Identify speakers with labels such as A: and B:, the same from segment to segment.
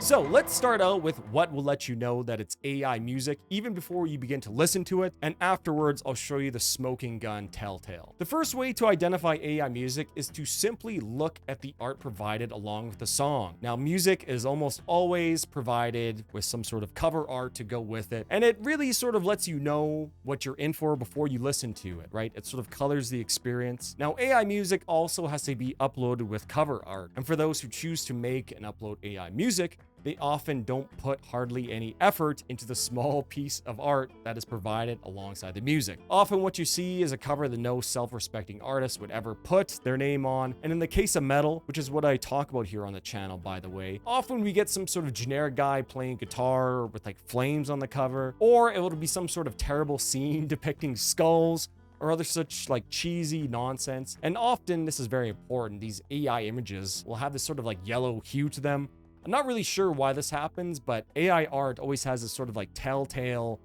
A: So let's start out with what will let you know that it's AI music even before you begin to listen to it, and afterwards I'll show you the smoking gun telltale. The first way to identify AI music is to simply look at the art provided along with the song. Now, music is almost always provided with some sort of cover art to go with it, and it really sort of lets you know what you're in for before you listen to it, right? It sort of colors the experience. Now, AI music also has to be uploaded with cover art, and for those who choose to make and upload AI music, they often don't put hardly any effort into the small piece of art that is provided alongside the music. Often what you see is a cover that no self-respecting artist would ever put their name on, and in the case of metal, which is what I talk about here on the channel, by the way, often we get some sort of generic guy playing guitar with like flames on the cover, or it will be some sort of terrible scene depicting skulls or other such like cheesy nonsense. And often, this is very important, these AI images will have this sort of like yellow hue to them. I'm not really sure why this happens, but AI art always has this sort of like telltale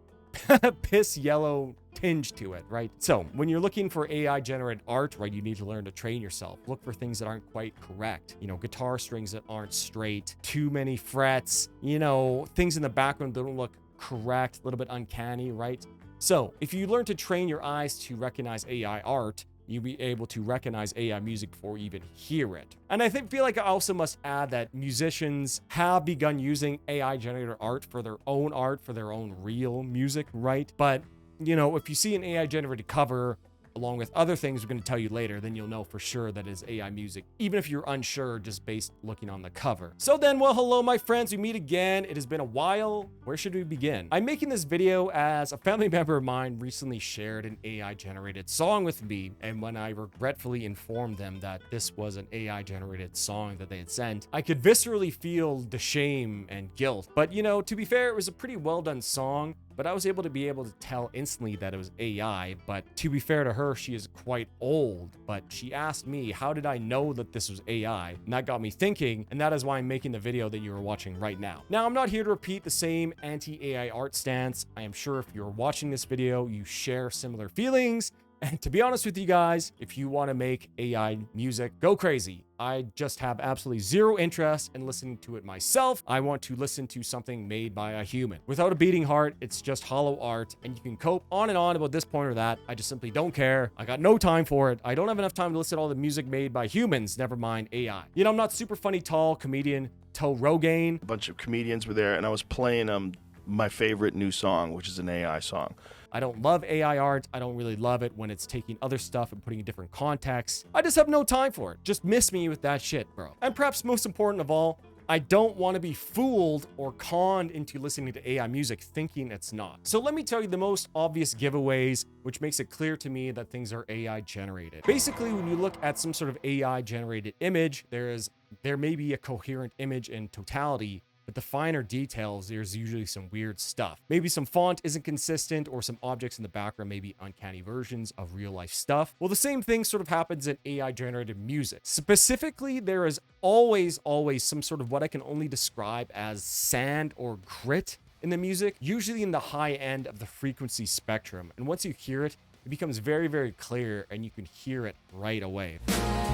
A: piss yellow tinge to it, right? So when you're looking for AI generated art, right, you need to learn to train yourself. Look for things that aren't quite correct. You know, guitar strings that aren't straight, too many frets, you know, things in the background that don't look correct, a little bit uncanny, right? So if you learn to train your eyes to recognize AI art, you'll be able to recognize AI music before you even hear it. And I feel like I also must add that musicians have begun using AI generated art, for their own real music, right? But, you know, if you see an AI generated cover along with other things we're going to tell you later, then you'll know for sure that is AI music, even if you're unsure just based looking on the cover. So then, well, hello, my friends. We meet again. It has been a while. Where should we begin? I'm making this video as a family member of mine recently shared an AI generated song with me, and when I regretfully informed them that this was an AI generated song that they had sent, I could viscerally feel the shame and guilt. But, you know, to be fair, it was a pretty well done song, but I was able to tell instantly that it was AI. But to be fair to her, she is quite old, but she asked me, how did I know that this was AI? And that got me thinking, and that is why I'm making the video that you are watching right now. Now, I'm not here to repeat the same anti-AI art stance. I am sure if you're watching this video, you share similar feelings. And to be honest with you guys, if you want to make AI music, go crazy. I just have absolutely zero interest in listening to it myself. I want to listen to something made by a human. Without a beating heart, it's just hollow art, and you can cope on and on about this point or that. I just simply don't care. I got no time for it. I don't have enough time to listen to all the music made by humans, never mind AI. You know, I'm not super funny tall comedian Toe Rogaine.
B: A bunch of comedians were there, and I was playing my favorite new song, which is an AI song.
A: I don't love AI art. I don't really love it when it's taking other stuff and putting in different contexts. I just have no time for it. Just miss me with that shit, bro. And perhaps most important of all, I don't want to be fooled or conned into listening to AI music thinking it's not. So let me tell you the most obvious giveaways, which makes it clear to me that things are AI generated. Basically, when you look at some sort of AI generated image, there may be a coherent image in totality, but the finer details, there's usually some weird stuff. Maybe some font isn't consistent, or some objects in the background may be uncanny versions of real life stuff. Well, the same thing sort of happens in AI generated music. Specifically, there is always some sort of what I can only describe as sand or grit in the music, usually in the high end of the frequency spectrum. And once you hear it, it becomes very, very clear, and you can hear it right away.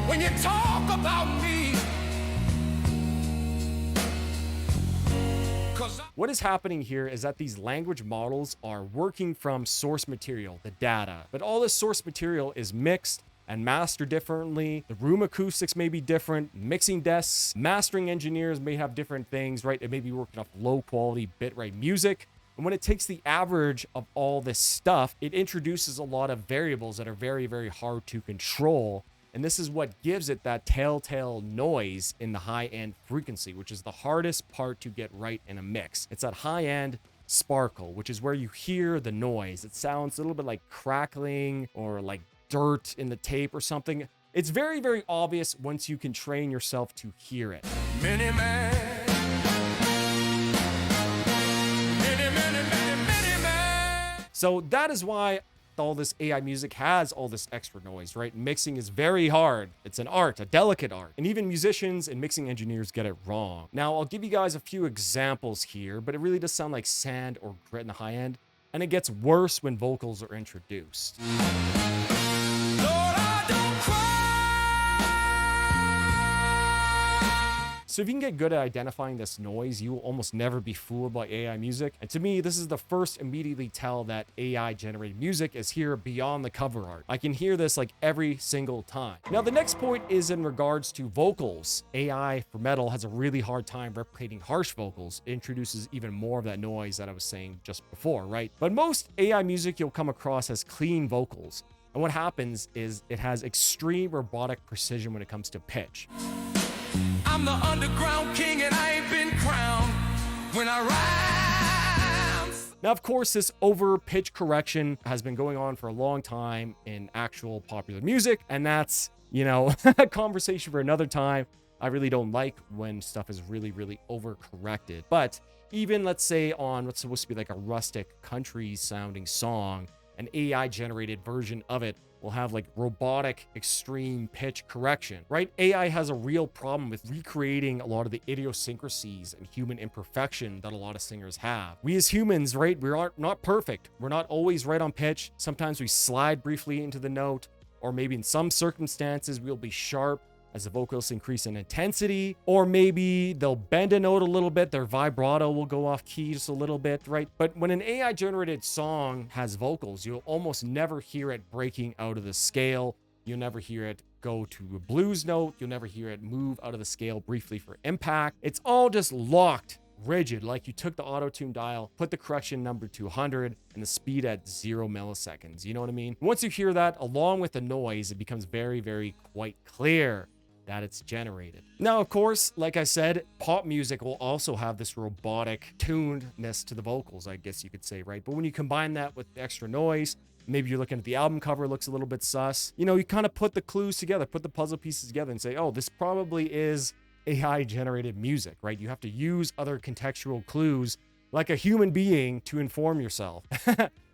C: When you talk about me,
A: what is happening here is that these language models are working from source material, the data, but all this source material is mixed and mastered differently. The room acoustics may be different, mixing desks, mastering engineers may have different things, right? It may be working off low quality bitrate music. And when it takes the average of all this stuff, it introduces a lot of variables that are very, very hard to control. And this is what gives it that telltale noise in the high-end frequency, which is the hardest part to get right in a mix. It's that high-end sparkle, which is where you hear the noise. It sounds a little bit like crackling or like dirt in the tape or something. It's very, very obvious once you can train yourself to hear it.
C: many man, many man.
A: So that is why all this AI music has all this extra noise, right? Mixing is very hard. It's an art, a delicate art. And even musicians and mixing engineers get it wrong. Now, I'll give you guys a few examples here, but it really does sound like sand or grit in the high end. And it gets worse when vocals are introduced.
C: Lord, I don't cry.
A: So if you can get good at identifying this noise, you will almost never be fooled by AI music. And to me, this is the first immediately tell that AI generated music is here beyond the cover art. I can hear this like every single time. Now, the next point is in regards to vocals. AI for metal has a really hard time replicating harsh vocals. It introduces even more of that noise that I was saying just before, right? But most AI music you'll come across has clean vocals. And what happens is it has extreme robotic precision when it comes to pitch.
C: I'm the underground king and I ain't been crowned when I rise.
A: Now, of course, this over pitch correction has been going on for a long time in actual popular music, and that's, a conversation for another time. I really don't like when stuff is really, really overcorrected. But even, let's say, on what's supposed to be like a rustic country sounding song, an AI generated version of it will have like robotic extreme pitch correction, right? AI has a real problem with recreating a lot of the idiosyncrasies and human imperfection that a lot of singers have. We as humans, right? We are not perfect. We're not always right on pitch. Sometimes we slide briefly into the note, or maybe in some circumstances we'll be sharp as the vocals increase in intensity, or maybe they'll bend a note a little bit, their vibrato will go off key just a little bit, right? But when an AI generated song has vocals, you'll almost never hear it breaking out of the scale. You'll never hear it go to a blues note. You'll never hear it move out of the scale briefly for impact. It's all just locked, rigid, like you took the auto-tune dial, put the correction number to 100 and the speed at 0 milliseconds. You know what I mean? Once you hear that, along with the noise, it becomes very, very quite clear that it's generated. Now, of course, like I said, pop music will also have this robotic tunedness to the vocals, I guess you could say, right? But when you combine that with the extra noise, maybe you're looking at the album cover, looks a little bit sus. You kind of put the clues together, put the puzzle pieces together and say, oh, this probably is AI generated music, right? You have to use other contextual clues like a human being to inform yourself.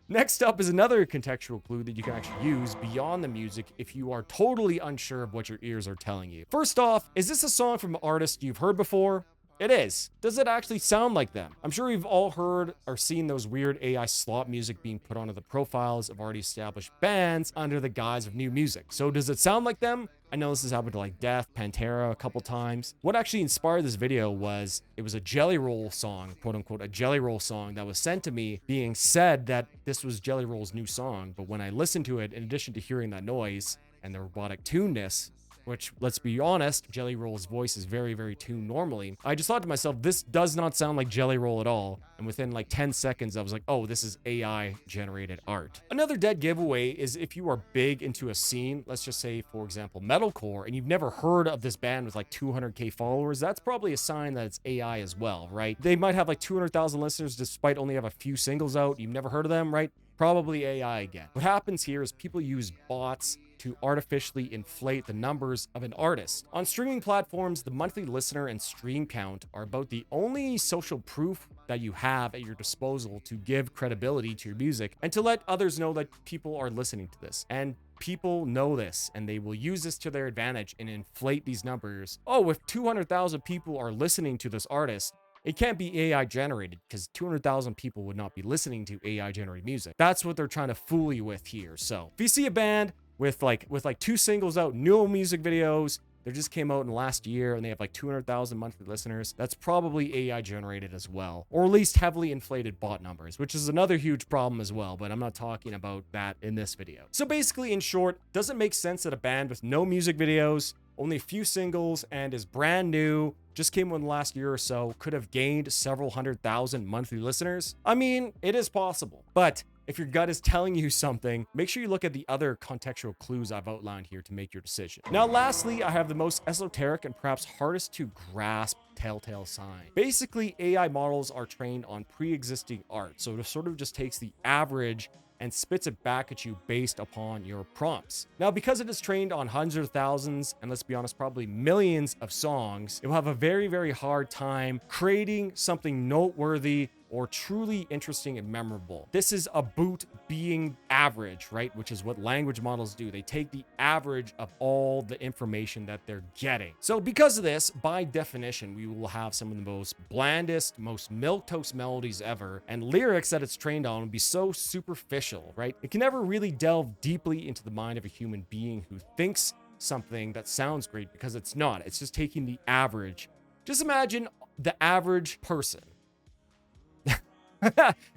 A: Next up is another contextual clue that you can actually use beyond the music if you are totally unsure of what your ears are telling you. First off, is this a song from an artist you've heard before? It is. Does it actually sound like them? I'm sure we've all heard or seen those weird AI slop music being put onto the profiles of already established bands under the guise of new music. So does it sound like them? I know this has happened to like Death, Pantera a couple times. What actually inspired this video was it was a Jelly Roll song, quote unquote, a Jelly Roll song that was sent to me being said that this was Jelly Roll's new song. But when I listened to it, in addition to hearing that noise and the robotic tuneness, which, let's be honest, Jelly Roll's voice is very, very tuned normally. I just thought to myself, this does not sound like Jelly Roll at all. And within like 10 seconds, I was like, oh, this is AI generated art. Another dead giveaway is if you are big into a scene, let's just say, for example, metalcore, and you've never heard of this band with like 200K followers, that's probably a sign that it's AI as well, right? They might have like 200,000 listeners despite only have a few singles out. You've never heard of them, right? Probably AI again. What happens here is people use bots to artificially inflate the numbers of an artist. On streaming platforms, the monthly listener and stream count are about the only social proof that you have at your disposal to give credibility to your music and to let others know that people are listening to this. And people know this, and they will use this to their advantage and inflate these numbers. Oh, if 200,000 people are listening to this artist, it can't be AI generated because 200,000 people would not be listening to AI generated music. That's what they're trying to fool you with here. So if you see a band with like 2 singles out, no music videos, they just came out in the last year and they have like 200,000 monthly listeners, that's probably AI generated as well, or at least heavily inflated bot numbers, which is another huge problem as well, but I'm not talking about that in this video. So basically, in short, does it make sense that a band with no music videos, only a few singles, and is brand new, just came out in the last year or so, could have gained several 100,000 monthly listeners? I mean, it is possible, but if your gut is telling you something, make sure you look at the other contextual clues I've outlined here to make your decision. Now, lastly, I have the most esoteric and perhaps hardest to grasp telltale sign. Basically, AI models are trained on pre-existing art, so it sort of just takes the average and spits it back at you based upon your prompts. Now, because it is trained on hundreds of thousands, and let's be honest, probably millions of songs, it will have a very, very hard time creating something noteworthy or truly interesting and memorable. This is about being average, right? Which is what language models do. They take the average of all the information that they're getting. So because of this, by definition, we will have some of the most blandest, most milquetoast melodies ever, and lyrics that it's trained on will be so superficial, right? It can never really delve deeply into the mind of a human being who thinks something that sounds great, because it's not. It's just taking the average Just imagine the average person.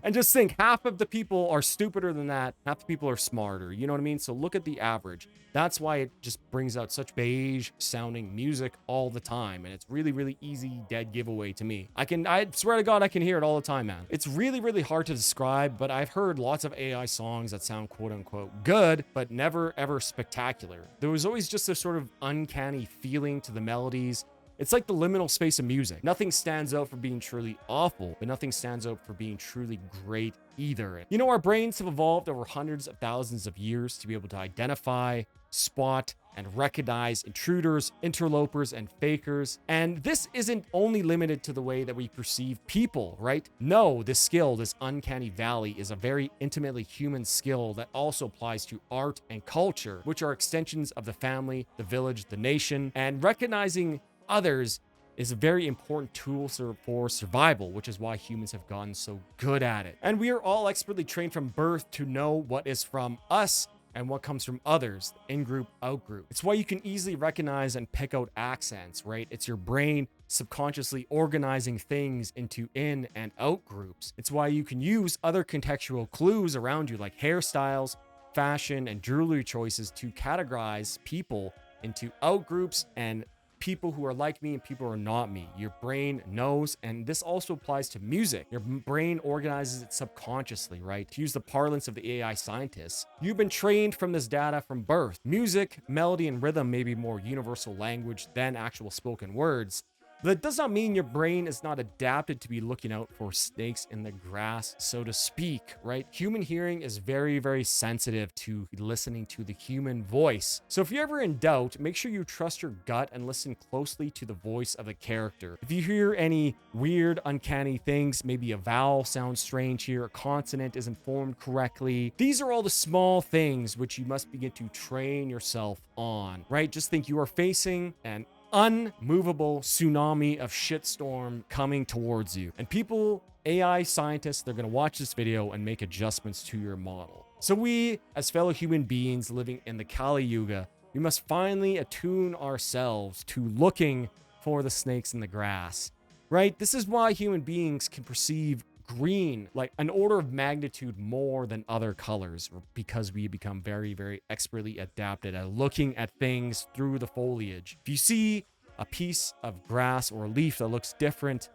A: And just think, half of the people are stupider than that, half the people are smarter. You know what I mean? So look at the average. That's why it just brings out such beige sounding music all the time. And it's really, really easy dead giveaway to me. I swear to God, I can hear it all the time, man. It's really, really hard to describe, but I've heard lots of AI songs that sound quote unquote good, but never ever spectacular. There was always just this sort of uncanny feeling to the melodies. It's like the liminal space of music. Nothing stands out for being truly awful, but nothing stands out for being truly great either. You know, our brains have evolved over hundreds of thousands of years to be able to identify, spot, and recognize intruders, interlopers, and fakers. And this isn't only limited to the way that we perceive people, right? No, this skill, this uncanny valley, is a very intimately human skill that also applies to art and culture, which are extensions of the family, the village, the nation. And recognizing others is a very important tool for survival, which is why humans have gotten so good at it. And we are all expertly trained from birth to know what is from us and what comes from others, in-group, out-group. It's why you can easily recognize and pick out accents, right? It's your brain subconsciously organizing things into in and out groups. It's why you can use other contextual clues around you, like hairstyles, fashion, and jewelry choices, to categorize people into out groups and people who are like me and people who are not me. Your brain knows, and this also applies to music. Your brain organizes it subconsciously, right? To use the parlance of the AI scientists, you've been trained from this data from birth. Music, melody, and rhythm may be more universal language than actual spoken words. That does not mean your brain is not adapted to be looking out for snakes in the grass, so to speak, right? Human hearing is very, very sensitive to listening to the human voice. So if you're ever in doubt, make sure you trust your gut and listen closely to the voice of the character. If you hear any weird, uncanny things, maybe a vowel sounds strange here, a consonant isn't formed correctly, these are all the small things which you must begin to train yourself on, right? Just think you are facing an unmovable tsunami of shitstorm coming towards you. And people, AI scientists, they're going to watch this video and make adjustments to your model. So we, as fellow human beings living in the Kali Yuga, we must finally attune ourselves to looking for the snakes in the grass, right? This is why human beings can perceive green like an order of magnitude more than other colors, because we become very, very expertly adapted at looking at things through the foliage. If you see a piece of grass or a leaf that looks different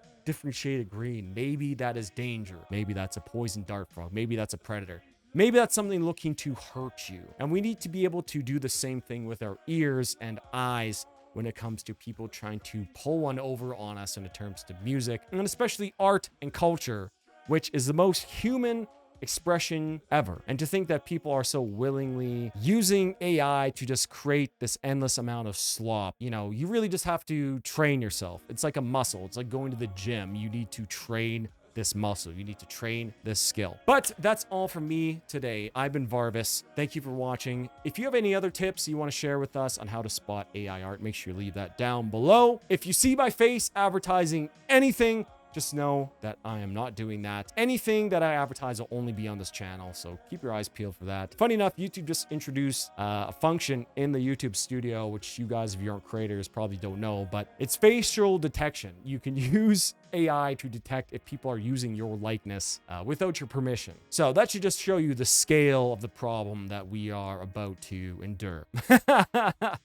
A: shade of green, maybe that is danger. Maybe that's a poison dart frog. Maybe that's a predator. Maybe that's something looking to hurt you. And we need to be able to do the same thing with our ears and eyes when it comes to people trying to pull one over on us in terms of music, and especially art and culture, which is the most human expression ever. And to think that people are so willingly using AI to just create this endless amount of slop, you know, you really just have to train yourself. It's like a muscle. It's like going to the gym. You need to train this muscle. You need to train this skill. But that's all from me today. I've been Varvis. Thank you for watching. If you have any other tips you want to share with us on how to spot AI art, make sure you leave that down below. If you see my face advertising anything, just know that I am not doing that. Anything that I advertise will only be on this channel, so keep your eyes peeled for that. Funny enough, YouTube just introduced a function in the YouTube studio, which you guys, if you aren't creators, probably don't know, but it's facial detection. You can use AI to detect if people are using your likeness without your permission. So that should just show you the scale of the problem that we are about to endure.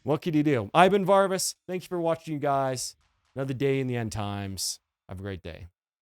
A: What can you do? I've been Varvis. Thank you for watching, you guys. Another day in the end times. Have a great day.